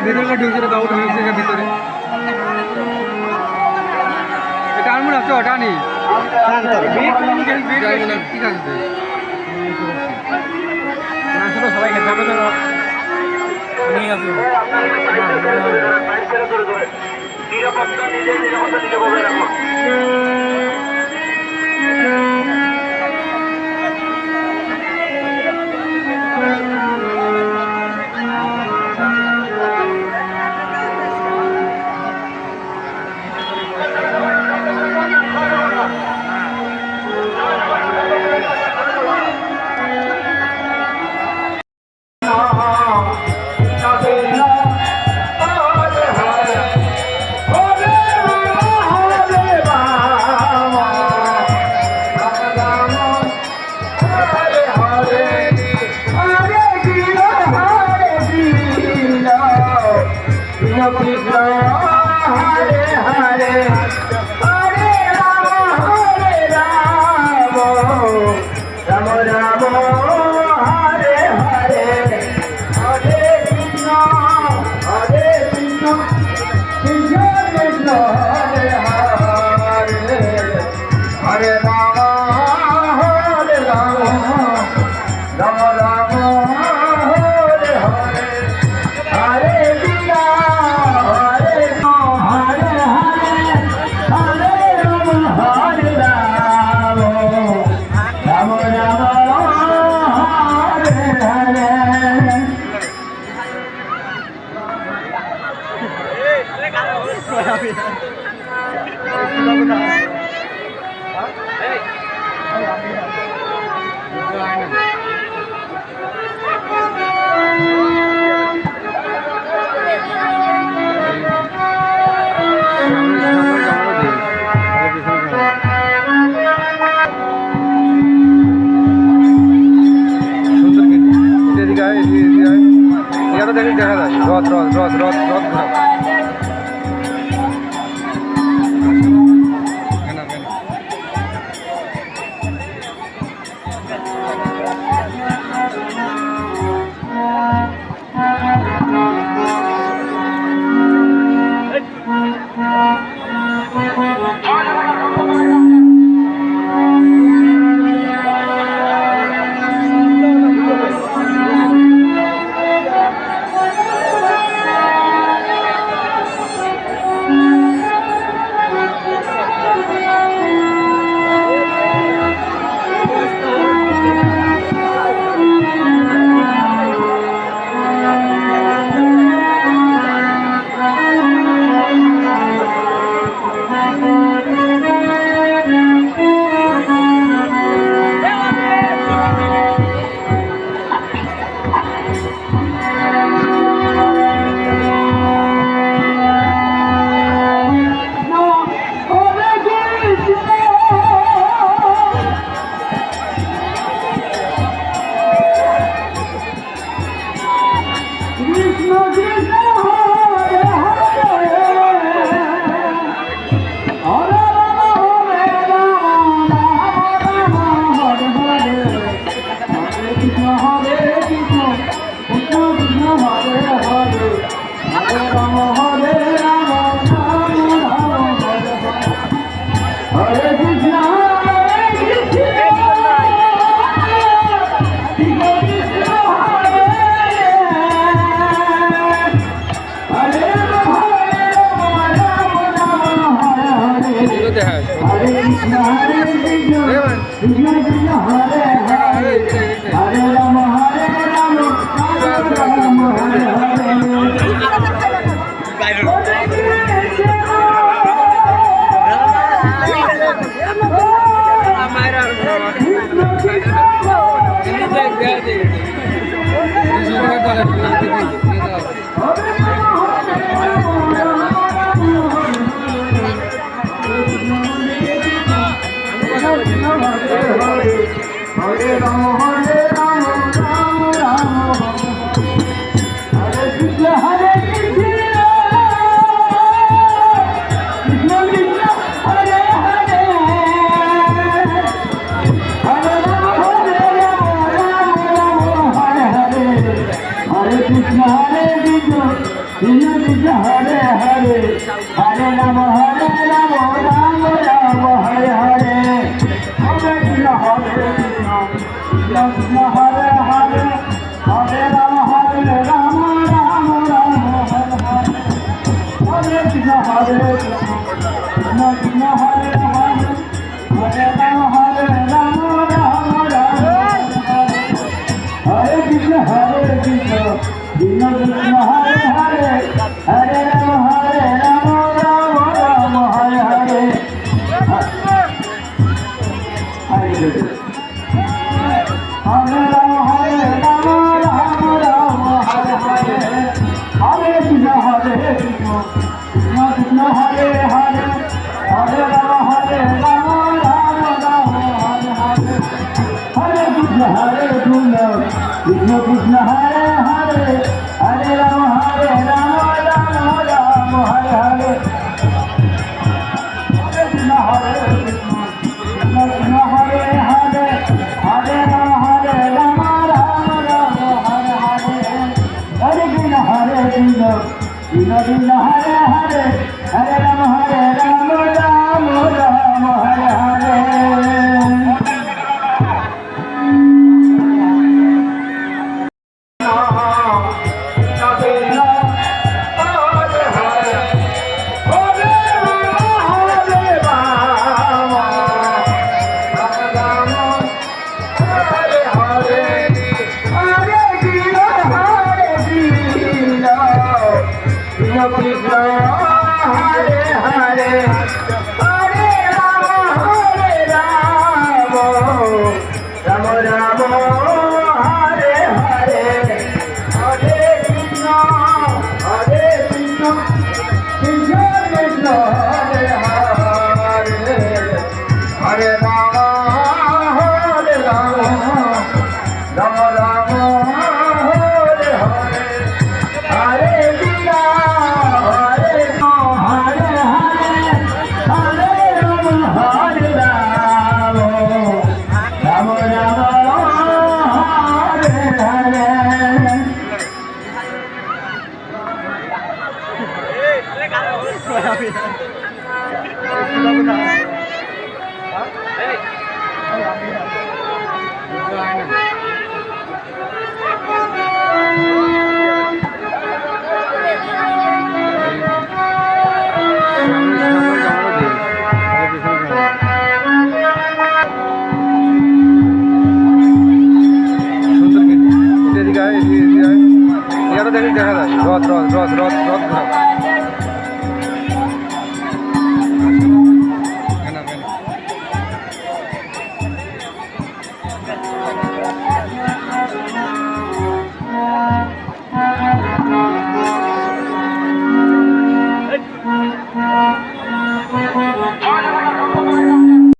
ভিতরে ঢুকছে দাউট হয়েছে ভিতরে এটা আনবো না তো টানি ঠিক আছে সবাই খেতে হবে তো নিয়ে আসুন নিরাপত্তা নিজে নিরাপত্তা নিজে বলে রাখো দেখা যায় রথ রথ রথ রথ রথ Hare Krishna, Hare Krishna. Krishna Krishna Hare Hare Hare Rama Rama Rama Hare Hare Hare Krishna Krishna Krishna Hare Hare Hare Rama Rama Rama Hare Hare Hare Krishna Krishna Krishna Hare Hare Hare Rama Rama Rama Hare Krishna Krishna Krishna Hare Hare Hare Rama Rama Rama Hare Hare Hare Rama Rama Rama Hare Hare Hare Krishna Krishna Krishna Hare Hare Hare Rama Rama Rama Hare Hare Hare Krishna Krishna Krishna Hare Hare Hare Rama Rama Hare Hare Hare Krishna Krishna Krishna Hare Hare Hare Rama Rama Hare Hare Hare Krishna Krishna Krishna Hare Hare Hare Rama Rama Hare Hare Krishna Hare Hare Hare Rama Rama Rama Hare Hare Hare Krishna Krishna Krishna Hare Hare Hare Rama Rama Rama Hare Hare Hare